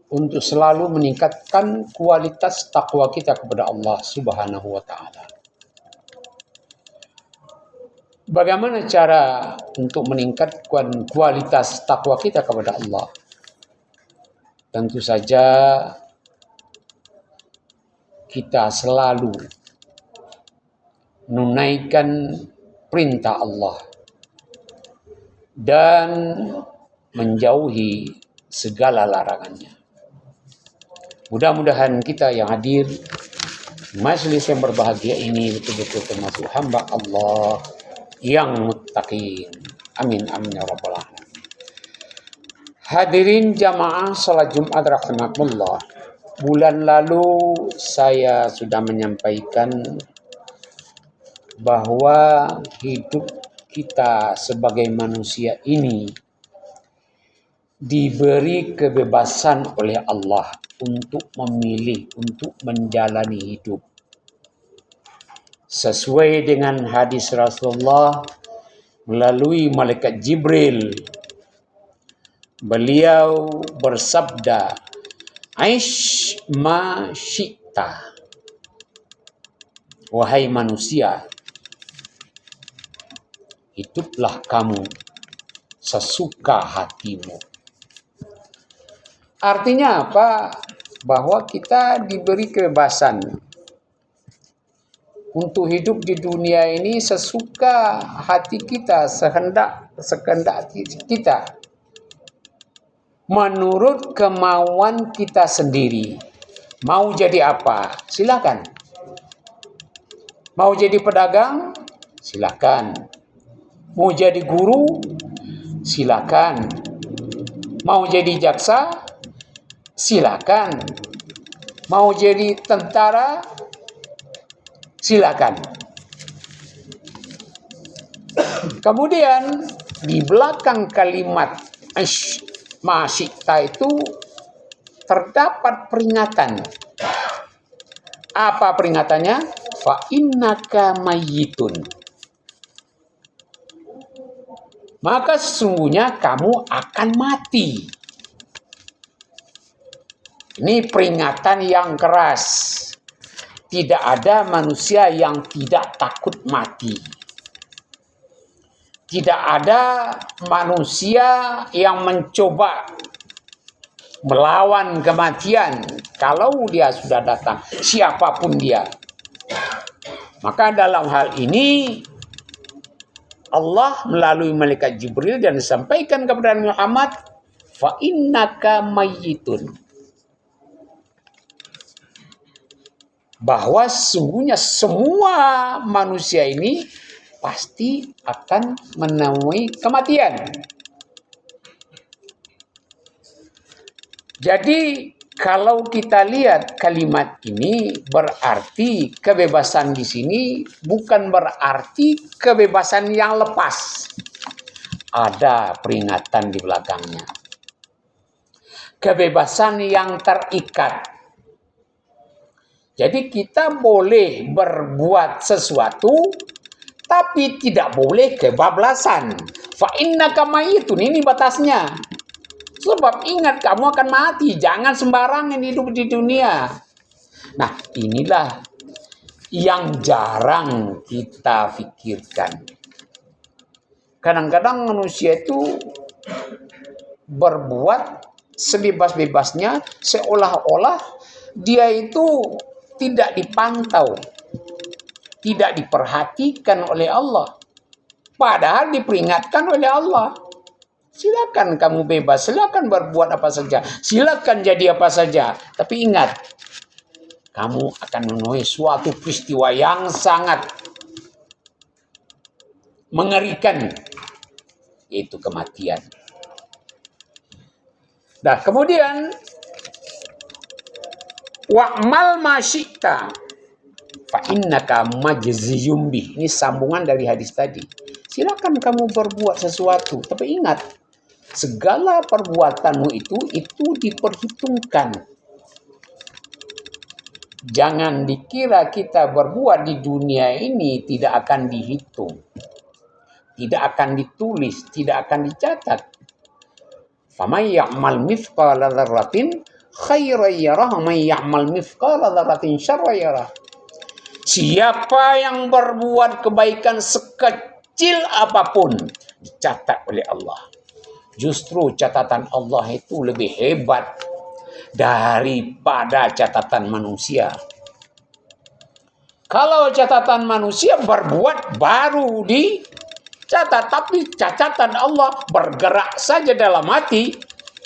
untuk selalu meningkatkan kualitas takwa kita kepada Allah Subhanahu wa taala. Bagaimana cara untuk meningkatkan kualitas takwa kita kepada Allah? Tentu saja kita selalu menunaikan perintah Allah dan menjauhi segala larangannya. Mudah-mudahan kita yang hadir di majelis yang berbahagia ini betul-betul termasuk hamba Allah yang muttaqin. Amin amin ya rabbal alamin. Hadirin jamaah salat Jumat rahimakumullah. Bulan lalu saya sudah menyampaikan bahwa hidup kita sebagai manusia ini diberi kebebasan oleh Allah untuk memilih, untuk menjalani hidup. Sesuai dengan hadis Rasulullah melalui malaikat Jibril, beliau bersabda, "Aish ma syi'ta." Wahai manusia, hiduplah kamu sesuka hatimu. Artinya apa? Bahwa kita diberi kebebasan untuk hidup di dunia ini sesuka hati kita, sekehendak kita, menurut kemauan kita sendiri. Mau jadi apa? Silakan. Mau jadi pedagang? Silakan. Mau jadi guru? Silakan. Mau jadi jaksa? Silakan. Mau jadi tentara? Silakan. Kemudian di belakang kalimat masyikta itu terdapat peringatan. Apa peringatannya? Fa innaka mayyitun. Maka sesungguhnya kamu akan mati. Ini peringatan yang keras. Tidak ada manusia yang tidak takut mati. Tidak ada manusia yang mencoba melawan kematian kalau dia sudah datang, siapapun dia. Maka dalam hal ini Allah melalui malaikat Jibril dan disampaikan kepada Muhammad, fa innaka mayyitun. Bahwa sesungguhnya semua manusia ini pasti akan menemui kematian. Jadi kalau kita lihat kalimat ini berarti kebebasan di sini bukan berarti kebebasan yang lepas. Ada peringatan di belakangnya. Kebebasan yang terikat. Jadi kita boleh berbuat sesuatu, tapi tidak boleh kebablasan. Fa innaka mayyitun, ini batasnya. Sebab ingat kamu akan mati, jangan sembarangan hidup di dunia. Nah, inilah yang jarang kita pikirkan. Kadang-kadang manusia itu berbuat sebebas-bebasnya, seolah-olah dia itu tidak dipantau, tidak diperhatikan oleh Allah. Padahal diperingatkan oleh Allah. Silakan kamu bebas, silakan berbuat apa saja, silakan jadi apa saja. Tapi ingat, kamu akan menemui suatu peristiwa yang sangat mengerikan, yaitu kematian. Nah, kemudian wa'mal ma syi'ta fa innaka majziyum bih. Ini sambungan dari hadis tadi. Silakan kamu berbuat sesuatu, tapi ingat segala perbuatanmu itu diperhitungkan. Jangan dikira kita berbuat di dunia ini tidak akan dihitung, tidak akan ditulis, tidak akan dicatat. Faman ya'mal mithqala dzarratin khairan yarah, man ya'mal mithqala dzarratin syarran yarah. Siapa yang berbuat kebaikan sekecil apapun dicatat oleh Allah. Justru catatan Allah itu lebih hebat daripada catatan manusia. Kalau catatan manusia berbuat baru dicatat, tapi catatan Allah bergerak saja dalam hati,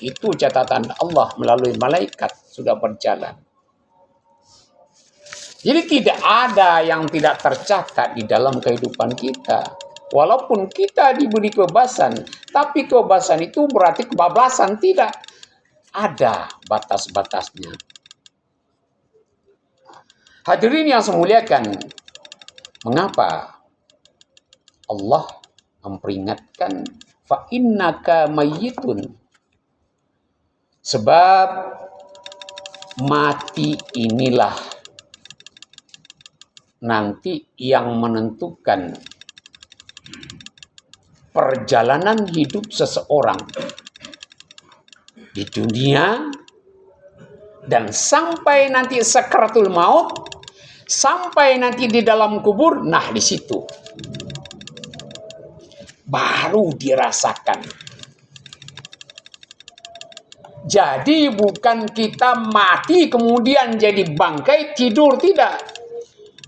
itu catatan Allah melalui malaikat sudah berjalan. Jadi tidak ada yang tidak tercatat di dalam kehidupan kita. Walaupun kita diberi kebebasan, tapi kebebasan itu berarti kebablasan, tidak. Ada batas-batasnya. Hadirin yang saya muliakan, mengapa Allah memperingatkan fa innaka mayyitun? Sebab mati inilah nanti yang menentukan perjalanan hidup seseorang di dunia dan sampai nanti sakaratul maut, sampai nanti di dalam kubur. Nah, di situ baru dirasakan. Jadi bukan kita mati kemudian jadi bangkai tidur, tidak.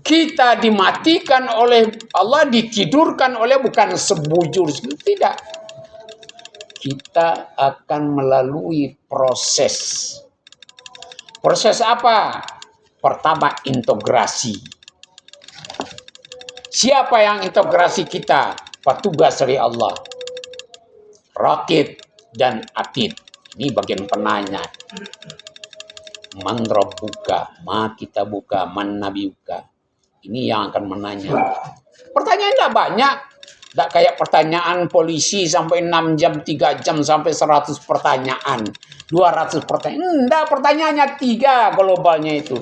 Kita dimatikan oleh Allah, ditidurkan oleh bukan sebujur, tidak. Kita akan melalui proses. Proses apa? Pertama, integrasi. Siapa yang integrasi kita? Petugas dari Allah. Raqib dan Atid. Ini bagian penanya. Man rabbuka, ma kitabuka, man nabiyuka. Ini yang akan menanya. Pertanyaan tidak banyak. Tidak kayak pertanyaan polisi sampai 6 jam, 3 jam, sampai 100 pertanyaan. 200 pertanyaan. Tidak, pertanyaannya 3 globalnya itu.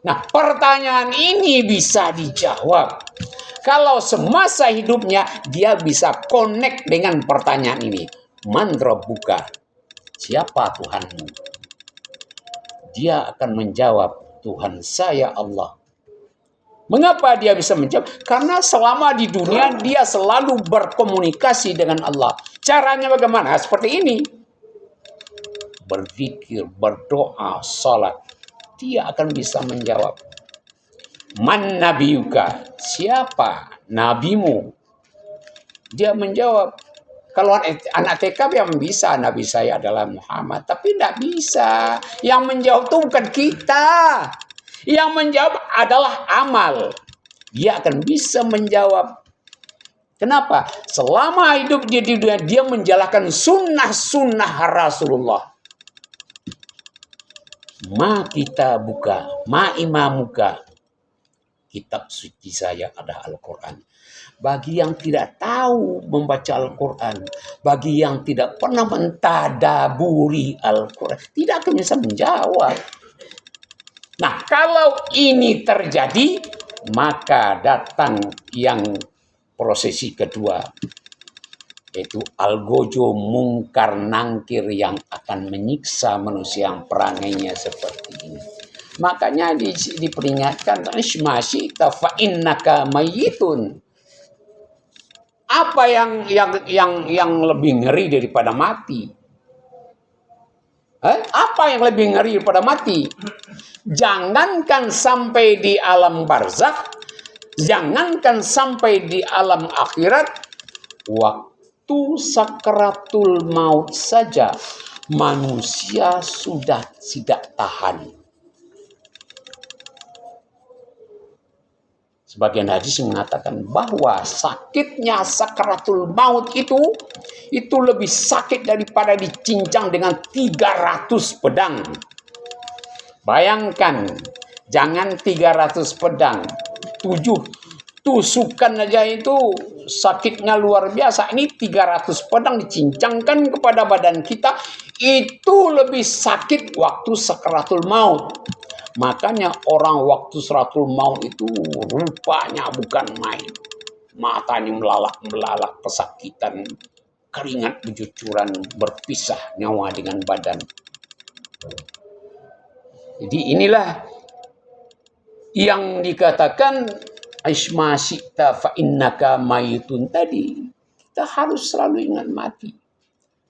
Nah, pertanyaan ini bisa dijawab. Kalau semasa hidupnya dia bisa connect dengan pertanyaan ini. Man rabbuka? Siapa Tuhanmu? Dia akan menjawab, Tuhan saya Allah. Mengapa dia bisa menjawab? Karena selama di dunia dia selalu berkomunikasi dengan Allah. Caranya bagaimana? Seperti ini. Berzikir, berdoa, salat. Dia akan bisa menjawab. Man nabiyuka? Siapa nabimu? Dia menjawab. Kalau anak TK yang bisa, nabi saya adalah Muhammad. Tapi tidak bisa. Yang menjawab itu bukan kita. Yang menjawab adalah amal. Dia akan bisa menjawab. Kenapa? Selama hidup di dunia, dia menjalankan sunnah-sunnah Rasulullah. Ma kita buka, ma imamuka. Kitab suci saya ada Al-Quran. Bagi yang tidak tahu membaca Al-Quran, bagi yang tidak pernah mentadaburi Al-Quran, tidak akan bisa menjawab. Nah, kalau ini terjadi, maka datang yang prosesi kedua, yaitu al-gojo mungkar nangkir yang akan menyiksa manusia yang perangainya seperti ini. Makanya diperingatkan, ismasyita fa innaka mayyitun. Apa yang lebih ngeri daripada mati? Apa yang lebih ngeri daripada mati? Jangankan sampai di alam barzakh, jangankan sampai di alam akhirat, waktu sakaratul maut saja manusia sudah tidak tahan. Sebagian hadis mengatakan bahwa sakitnya sakaratul maut itu lebih sakit daripada dicincang dengan 300 pedang. Bayangkan, jangan 300 pedang, 7 tusukan aja itu sakitnya luar biasa. Ini 300 pedang dicincangkan kepada badan kita, itu lebih sakit waktu sakaratul maut. Makanya orang waktu sakaratul maut itu rupanya bukan main. Matanya melalak-melalak, pesakitan, keringat bercucuran, berpisah nyawa dengan badan. Jadi inilah yang dikatakan Aishma syi'ta fa innaka mayitun tadi. Kita harus selalu ingat mati.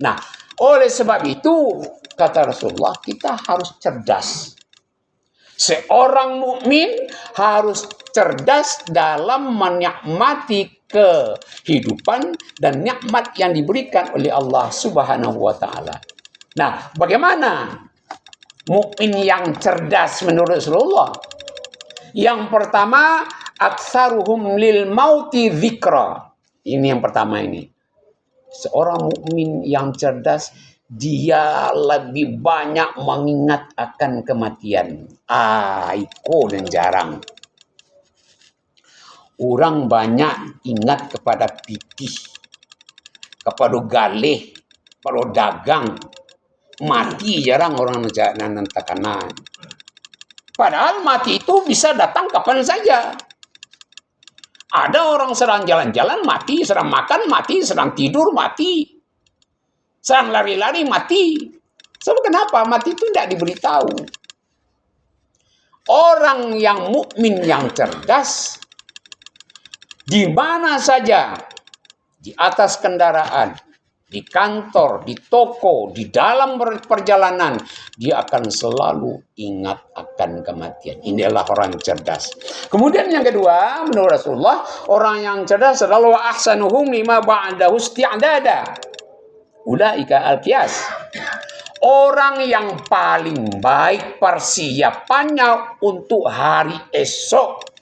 Nah, oleh sebab itu kata Rasulullah, kita harus cerdas. Seorang mukmin harus cerdas dalam menikmati kehidupan dan nikmat yang diberikan oleh Allah Subhanahu wa taala. Nah, bagaimana mukmin yang cerdas menurut Rasulullah? Yang pertama, aktsaruhum lil mauti dzikra. Ini yang pertama ini. Seorang mukmin yang cerdas, dia lebih banyak mengingat akan kematian. Iko dan jarang. Orang banyak ingat kepada pipih, kepada galih, kepada dagang. Mati jarang orang nanti. Padahal mati itu bisa datang kapan saja. Ada orang sedang jalan-jalan mati, sedang makan mati, sedang tidur mati, sedang lari-lari mati. Sebab kenapa? Mati itu tidak diberitahu. Orang yang mukmin yang cerdas, di mana saja, di atas kendaraan, di kantor, di toko, di dalam perjalanan, dia akan selalu ingat akan kematian. Inilah orang cerdas. Kemudian yang kedua, menurut Rasulullah, orang yang cerdas adalah wa ahsanuhum lima ba'dahu isti'dada. Ulaika al-qiyas. Orang yang paling baik persiapannya untuk hari esok.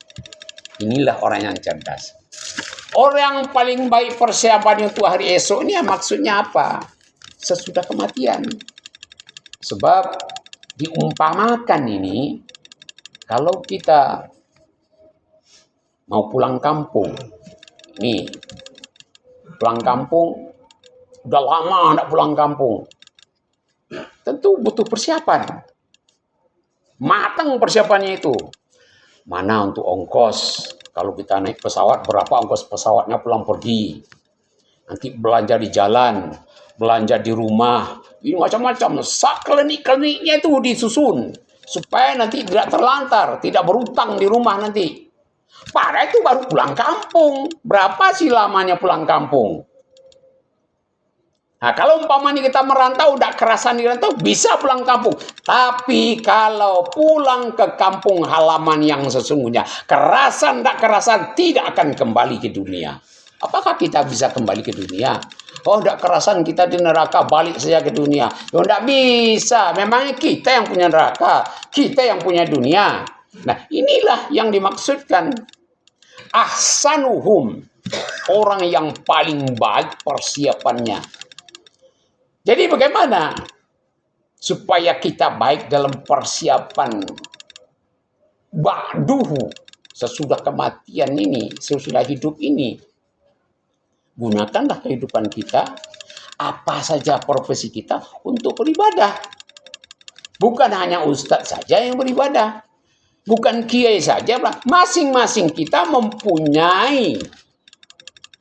Inilah orang yang cerdas. Orang yang paling baik persiapannya untuk hari esok ini maksudnya apa? Sesudah kematian. Sebab diumpamakan ini, kalau kita mau pulang kampung, nih, pulang kampung, udah lama tidak pulang kampung, tentu butuh persiapan. Matang persiapannya itu. Mana untuk ongkos? Kalau kita naik pesawat, berapa ongkos pesawatnya pulang pergi. Nanti belanja di jalan, belanja di rumah. Ini macam-macam. Klinik-kliniknya itu disusun. Supaya nanti tidak terlantar, tidak berutang di rumah nanti. Pada itu baru pulang kampung. Berapa sih lamanya pulang kampung? Nah, kalau umpamanya kita merantau, udah kerasan di rantau, bisa pulang kampung. Tapi kalau pulang ke kampung halaman yang sesungguhnya, kerasan, tidak kerasan, tidak akan kembali ke dunia. Apakah kita bisa kembali ke dunia? Oh, tidak kerasan, kita di neraka, balik saja ke dunia. Oh, tidak bisa. Memangnya kita yang punya neraka, kita yang punya dunia. Nah, inilah yang dimaksudkan. Ahsanuhum, orang yang paling baik persiapannya. Jadi bagaimana supaya kita baik dalam persiapan ba'duhu, sesudah kematian ini, sesudah hidup ini? Gunakanlah kehidupan kita, apa saja profesi kita untuk beribadah. Bukan hanya ustadz saja yang beribadah. Bukan kiai saja. Masing-masing kita mempunyai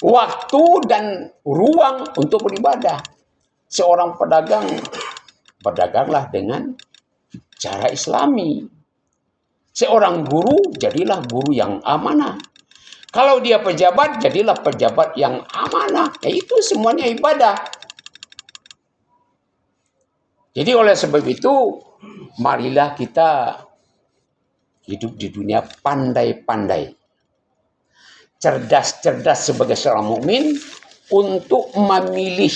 waktu dan ruang untuk beribadah. Seorang pedagang, berdaganglah dengan cara Islami. Seorang guru, jadilah guru yang amanah. Kalau dia pejabat, jadilah pejabat yang amanah. Ya, itu semuanya ibadah. Jadi oleh sebab itu, marilah kita hidup di dunia pandai-pandai. Cerdas-cerdas sebagai seorang mukmin untuk memilih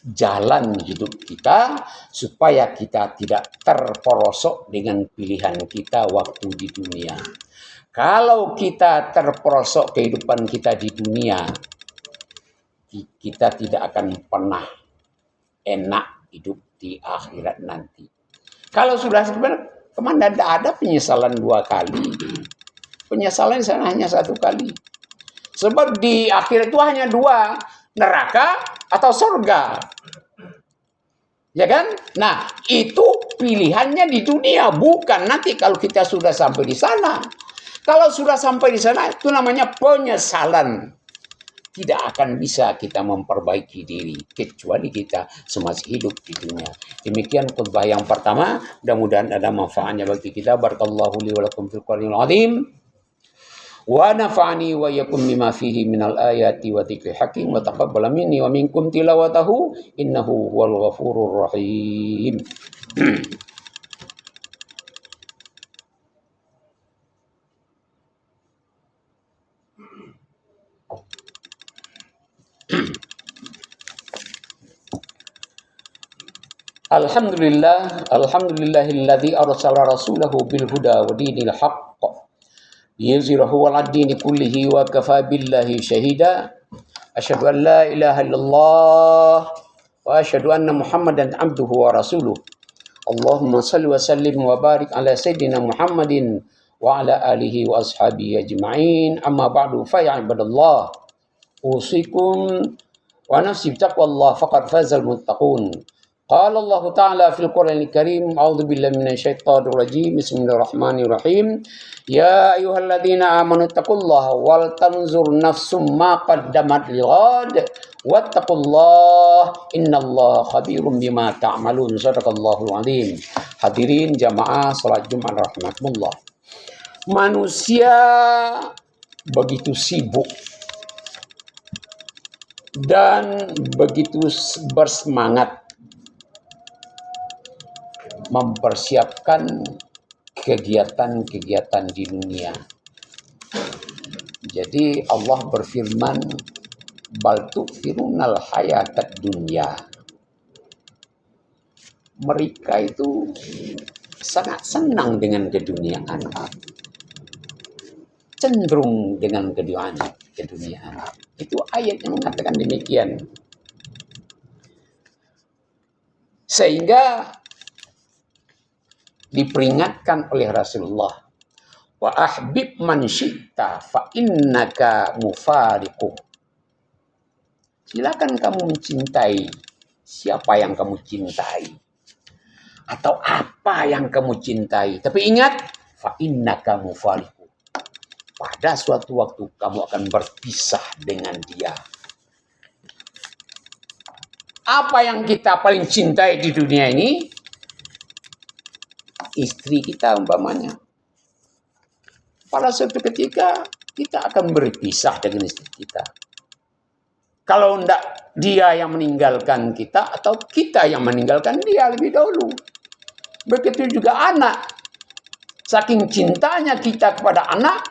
jalan hidup kita supaya kita tidak terperosok dengan pilihan kita waktu di dunia. Kalau kita terperosok kehidupan kita di dunia, kita tidak akan pernah enak hidup di akhirat nanti. Kalau sudah sebenarnya kemana ada penyesalan 2 kali. Penyesalan di sana hanya 1 kali. Sebab di akhirat itu hanya 2, neraka atau surga. Ya kan? Nah, itu pilihannya di dunia, bukan nanti kalau kita sudah sampai di sana. Kalau sudah sampai di sana, itu namanya penyesalan. tidak akan bisa kita memperbaiki diri kecuali kita semasih hidup di dunia. Demikian khutbah yang pertama, mudah-mudahan ada manfaatnya bagi kita. Barakallahu li wa lakum fil Qur'anil azim. Wa nafa'ani wa yakum bima fihi minal ayati wa dzikril hakim wa taqabbal minni wa minkum tilawatahu innahu huwal ghafurur rahim. Alhamdulillahilladzi arsala rasulahu bil huda wa dinil haqq liyuzhirahu 'alad dini kullihi wa kafa billahi shahida. Asyhadu an la ilaha illallah wa asyhadu anna Muhammadan abduhu wa rasuluh. Allahumma shalli wa sallim wa barik ala sayyidina Muhammadin wa ala alihi wa ashabihi ajma'in. Amma ba'du fa ya ibadallah. Usikum wa nafsi bitaqwallah faqad fazal muttaqun. Qala Allah Ta'ala fil Qur'anil Karim, a'udzu billahi minasyaitonir rajim. Bismillahirrahmanirrahim. Ya ayyuhalladzina amanu taqullaha wal tanzur nafsum ma qaddamat lighad wattaqullaha innallaha khabirum bima ta'malun. Shadaqallahul azim. Hadirin jamaah salat Jumat rahimakumullah. Manusia begitu sibuk dan begitu bersemangat mempersiapkan kegiatan-kegiatan di dunia. Jadi Allah berfirman, bal tu'thirunal hayatad dunya. Mereka itu sangat senang dengan keduniaan, cenderung dengan keduniaan. Itu ayat yang mengatakan demikian. Sehingga diperingatkan oleh Rasulullah, wa ahbib man syi'ta fa innaka mufariquh. Silakan kamu mencintai siapa yang kamu cintai atau apa yang kamu cintai, tapi ingat fa innaka mufariquh. Pada suatu waktu kamu akan berpisah dengan dia. Apa yang kita paling cintai di dunia ini? Istri kita umpamanya. Pada suatu ketika kita akan berpisah dengan istri kita. Kalau tidak dia yang meninggalkan kita atau kita yang meninggalkan dia lebih dahulu. Begitu juga anak. Saking cintanya kita kepada anak,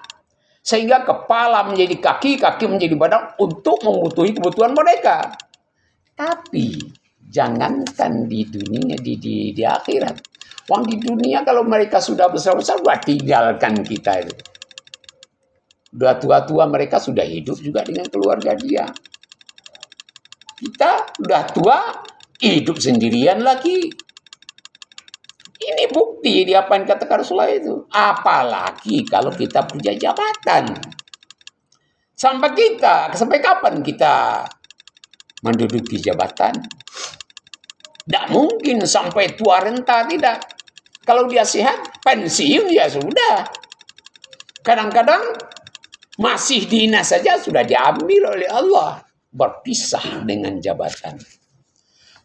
sehingga kepala menjadi kaki, kaki menjadi badan untuk memenuhi kebutuhan mereka. Tapi jangankan di dunia, di akhirat. Wong di dunia kalau mereka sudah besar-besar, sudah tinggalkan kita itu. Sudah tua-tua mereka sudah hidup juga dengan keluarga dia. Kita sudah tua, hidup sendirian lagi. Ini bukti di apa yang katakan Rasulullah itu. Apalagi kalau kita punya jabatan. Sampai kapan kita menduduki jabatan? Tidak mungkin sampai tua renta, tidak. Kalau dia sehat, pensiun ya sudah. Kadang-kadang masih dinas saja sudah diambil oleh Allah. Berpisah dengan jabatan.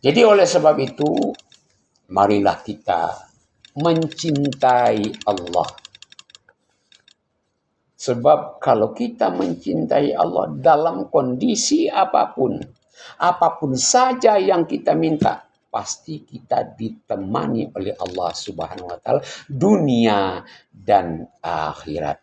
Jadi oleh sebab itu, marilah kita mencintai Allah. Sebab kalau kita mencintai Allah dalam kondisi apapun saja yang kita minta, pasti kita ditemani oleh Allah Subhanahu wa taala dunia dan akhirat.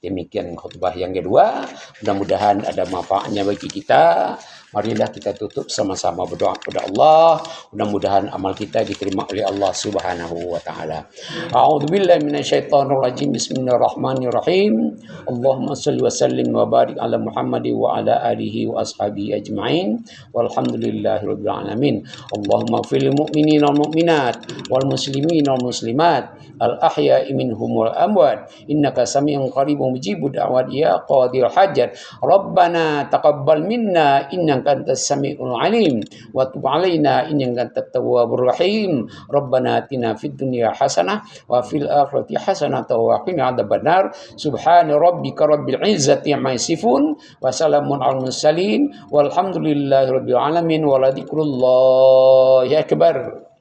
Demikian khutbah yang kedua. Mudah-mudahan ada manfaatnya bagi kita. Marilah kita tutup sama-sama berdoa kepada Allah. Mudah-mudahan amal kita diterima oleh Allah Subhanahu wa taala. A'udzubillahi minasyaitonir rajim. Bismillahirrahmanirrahim. Allahumma shalli wa sallim wa barik ala Muhammad wa ala alihi wa ashabihi ajma'in. Walhamdulillahirabbil alamin. Allahumma ighfirlil mu'minina wal mu'minat wal muslimina wal muslimat al ahya'i minhum wal amwat. Innaka sami'un qaribun mujibud da'wat ya qadir hajat. Rabbana taqabbal minna innaka innaka antas samiul alim wa tub alaina innaka antat tawwabur rahim. Rabbana atina fid dunya hasanah wa fil akhirati hasanah wa qina adzabannar. Subhana rabbika rabbil izzati amma yasifun wa salamun alal mursalin walhamdulillahi rabbil alamin wa la dzikrullahi akbar.